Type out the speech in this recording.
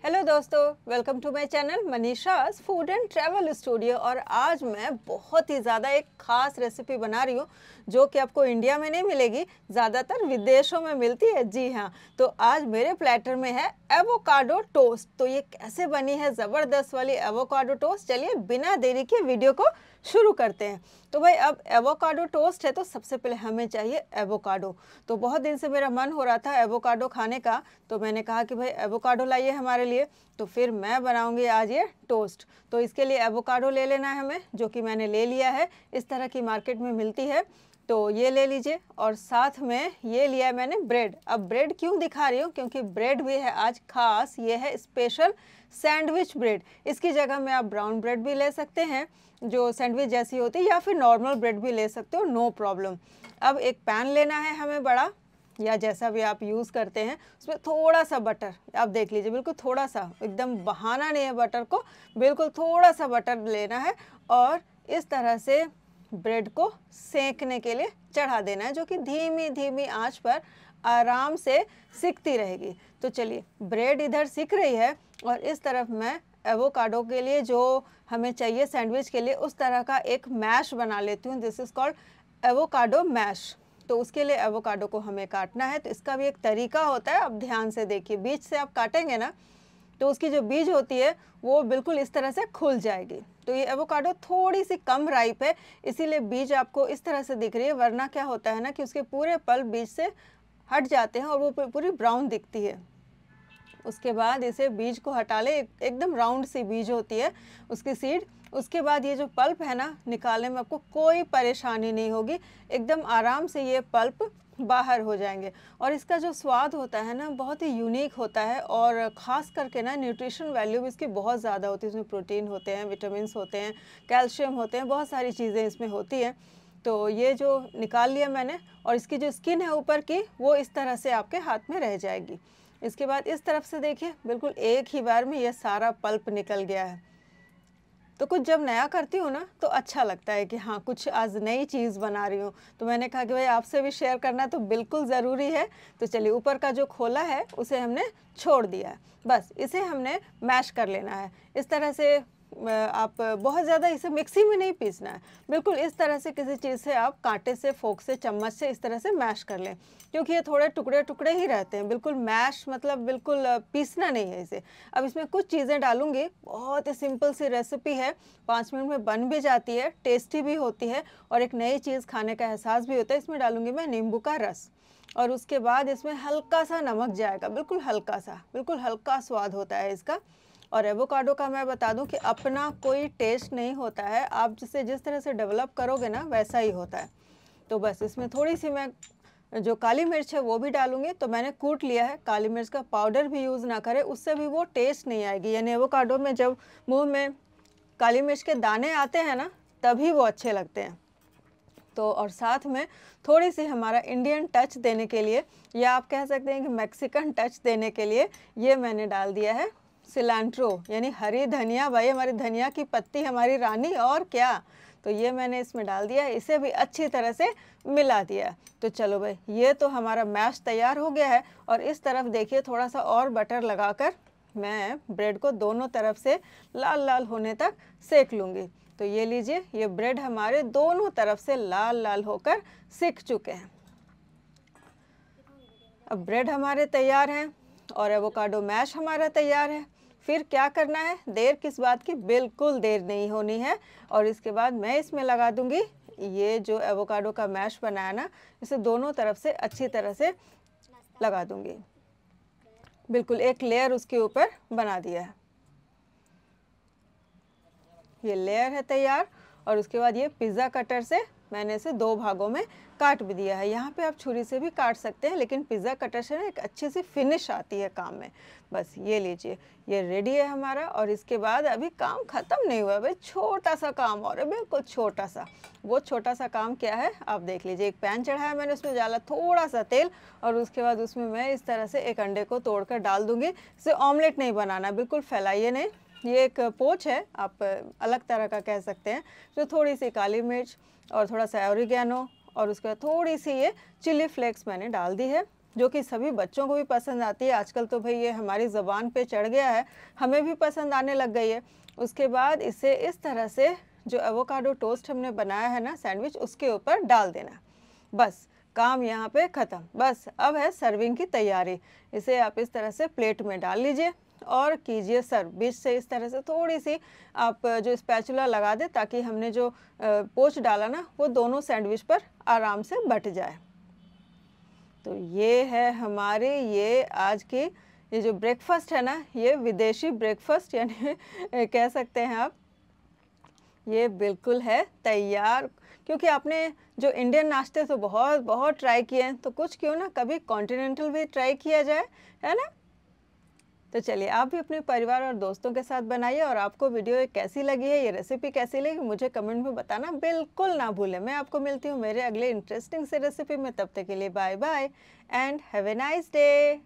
Hello दोस्तों, welcome to my channel Manisha's food and travel studio. और आज मैं बहुत ही ज़्यादा एक ख़ास रेसिपी बना रही हूँ जो कि आपको इंडिया में नहीं मिलेगी, ज़्यादातर विदेशों में मिलती है। जी हाँ, तो आज मेरे प्लेटर में है एवोकाडो टोस्ट। तो ये कैसे बनी है ज़बरदस्त वाली एवोकाडो टोस्ट, चलिए बिना देरी के वीडियो को शुरू करते हैं। तो भाई अब एवोकाडो टोस्ट है तो सबसे पहले हमें चाहिए एवोकाडो। तो बहुत दिन से मेरा मन हो रहा था एवोकाडो खाने का, तो मैंने कहा कि भाई एवोकाडो लाइए हमारे लिए। तो फिर मैं बनाऊंगी आज ये टोस्ट। तो इसके लिए एवोकाडो ले लेना है हमें, जो कि मैंने ले लिया है। इस तरह की मार्केट में मिलती है, तो ये ले लीजिए। और साथ में ये लिया है मैंने ब्रेड। अब ब्रेड क्यों दिखा रही हूँ, क्योंकि ब्रेड भी है आज खास। ये है स्पेशल सैंडविच ब्रेड। इसकी जगह में आप ब्राउन ब्रेड भी ले सकते हैं जो सैंडविच जैसी होती है, या फिर नॉर्मल ब्रेड भी ले सकते हो, नो प्रॉब्लम। अब एक पैन लेना है हमें बड़ा, या जैसा भी आप यूज़ करते हैं। उसमें थोड़ा सा बटर, आप देख लीजिए, बिल्कुल थोड़ा सा, एकदम बहाना नहीं है बटर को, बिल्कुल थोड़ा सा बटर लेना है। और इस तरह से ब्रेड को सेंकने के लिए चढ़ा देना है, जो कि धीमी धीमी आंच पर आराम से सिकती रहेगी। तो चलिए, ब्रेड इधर सिक रही है और इस तरफ मैं एवोकाडो के लिए जो हमें चाहिए सैंडविच के लिए, उस तरह का एक मैश बना लेती हूँ। This is called avocado mash. तो उसके लिए एवोकाडो को हमें काटना है। तो इसका भी एक तरीका होता है, अब ध्यान से देखिए। बीज से आप काटेंगे ना तो उसकी जो बीज होती है वो बिल्कुल इस तरह से खुल जाएगी। तो ये एवोकाडो थोड़ी सी कम राइप है, इसीलिए बीज आपको इस तरह से दिख रही है। वरना क्या होता है ना कि उसके पूरे पल्प बीज से हट जाते हैं और वो पूरी ब्राउन दिखती है। उसके बाद इसे बीज को हटा ले, एकदम राउंड सी बीज होती है उसकी सीड। उसके बाद ये जो पल्प है ना, निकालने में आपको कोई परेशानी नहीं होगी, एकदम आराम से ये पल्प बाहर हो जाएंगे। और इसका जो स्वाद होता है ना, बहुत ही यूनिक होता है। और ख़ास करके ना न्यूट्रिशन वैल्यू भी इसकी बहुत ज़्यादा होती है। इसमें प्रोटीन होते हैं, विटामिन्स होते हैं, कैल्शियम होते हैं, बहुत सारी चीज़ें इसमें होती हैं। तो ये जो निकाल लिया मैंने, और इसकी जो स्किन है ऊपर की, वो इस तरह से आपके हाथ में रह जाएगी। इसके बाद इस तरफ से देखिए, बिल्कुल एक ही बार में ये सारा पल्प निकल गया है। तो कुछ जब नया करती हूँ ना तो अच्छा लगता है कि हाँ, कुछ आज नई चीज़ बना रही हूँ। तो मैंने कहा कि भाई आपसे भी शेयर करना तो बिल्कुल ज़रूरी है। तो चलिए, ऊपर का जो खोला है उसे हमने छोड़ दिया है, बस इसे हमने मैश कर लेना है। इस तरह से आप बहुत ज़्यादा इसे मिक्सी में नहीं पीसना है, बिल्कुल इस तरह से किसी चीज़ से आप कांटे से, फोक से, चम्मच से इस तरह से मैश कर लें, क्योंकि ये थोड़े टुकड़े टुकड़े ही रहते हैं। बिल्कुल मैश मतलब बिल्कुल पीसना नहीं है इसे। अब इसमें कुछ चीज़ें डालूंगी, बहुत ही सिंपल सी रेसिपी है, 5 मिनट में बन भी जाती है, टेस्टी भी होती है और एक नई चीज़ खाने का एहसास भी होता है। इसमें डालूंगी मैं नींबू का रस, और उसके बाद इसमें हल्का सा नमक जाएगा, बिल्कुल हल्का सा, बिल्कुल हल्का स्वाद होता है इसका। और एवोकाडो का मैं बता दूं कि अपना कोई टेस्ट नहीं होता है, आप जिस तरह से डेवलप करोगे ना वैसा ही होता है। तो बस इसमें थोड़ी सी मैं जो काली मिर्च है वो भी डालूंगी। तो मैंने कूट लिया है, काली मिर्च का पाउडर भी यूज़ ना करें, उससे भी वो टेस्ट नहीं आएगी। यानी एवोकाडो में जब मुंह में काली मिर्च के दाने आते हैं ना, तभी वो अच्छे लगते हैं। तो और साथ में थोड़ी सी हमारा इंडियन टच देने के लिए, या आप कह सकते हैं कि मैक्सिकन टच देने के लिए, ये मैंने डाल दिया है सिलांट्रो, यानी हरी धनिया। भाई हमारी धनिया की पत्ती हमारी रानी, और क्या। तो ये मैंने इसमें डाल दिया है, इसे भी अच्छी तरह से मिला दिया। तो चलो भाई, ये तो हमारा मैश तैयार हो गया है। और इस तरफ देखिए, थोड़ा सा और बटर लगाकर मैं ब्रेड को दोनों तरफ से लाल लाल होने तक सेक लूँगी। तो ये लीजिए, ये ब्रेड हमारे दोनों तरफ से लाल लाल होकर सिक चुके हैं। अब ब्रेड हमारे तैयार हैं और एवोकाडो मैश हमारा तैयार है। फिर क्या करना है, देर किस बात की, बिल्कुल देर नहीं होनी है। और इसके बाद मैं इसमें लगा दूंगी ये जो एवोकाडो का मैश बनाया ना, इसे दोनों तरफ से अच्छी तरह से लगा दूंगी। बिल्कुल एक लेयर उसके ऊपर बना दिया है, ये लेयर है तैयार। और उसके बाद ये पिज़्ज़ा कटर से मैंने इसे 2 भागों में काट भी दिया है। यहाँ पे आप छुरी से भी काट सकते हैं, लेकिन पिज़्ज़ा कटर से ना एक अच्छी सी फिनिश आती है काम में। बस ये लीजिए, ये रेडी है हमारा। और इसके बाद अभी काम ख़त्म नहीं हुआ भाई, छोटा सा काम और है, बिल्कुल छोटा सा। वो छोटा सा काम क्या है आप देख लीजिए। एक पैन चढ़ाया मैंने, उसमें डाला थोड़ा सा तेल, और उसके बाद उसमें मैं इस तरह से एक अंडे को तोड़कर डाल दूँगी। इसे ऑमलेट नहीं बनाना, बिल्कुल फैलाइए नहीं। ये एक पोच है, आप अलग तरह का कह सकते हैं। तो थोड़ी सी काली मिर्च और थोड़ा सा ऑरिगेनो, और उसके बाद थोड़ी सी ये चिली फ्लेक्स मैंने डाल दी है। जो कि सभी बच्चों को भी पसंद आती है। आजकल तो भाई ये हमारी ज़ुबान पे चढ़ गया है, हमें भी पसंद आने लग गई है। उसके बाद इसे इस तरह से जो एवोकाडो टोस्ट हमने बनाया है ना सैंडविच, उसके ऊपर डाल देना। बस काम यहाँ पे ख़त्म। बस अब है सर्विंग की तैयारी। इसे आप इस तरह से प्लेट में डाल लीजिए और कीजिए सर्व। बीच से इस तरह से थोड़ी सी आप जो स्पैचुला लगा दें ताकि हमने जो पोंच डाला ना वो दोनों सैंडविच पर आराम से बट जाए। तो ये है हमारे ये आज की ये जो ब्रेकफास्ट है ना, ये विदेशी ब्रेकफास्ट यानी कह सकते हैं आप, ये बिल्कुल है तैयार। क्योंकि आपने जो इंडियन नाश्ते तो बहुत बहुत ट्राई किए हैं, तो कुछ क्यों ना कभी कॉन्टिनेंटल भी ट्राई किया जाए, है ना। तो चलिए आप भी अपने परिवार और दोस्तों के साथ बनाइए। और आपको वीडियो कैसी लगी है, ये रेसिपी कैसी लगी, मुझे कमेंट में बताना बिल्कुल ना भूलें। मैं आपको मिलती हूँ मेरे अगले इंटरेस्टिंग से रेसिपी में। तब तक के लिए bye bye and have a nice day.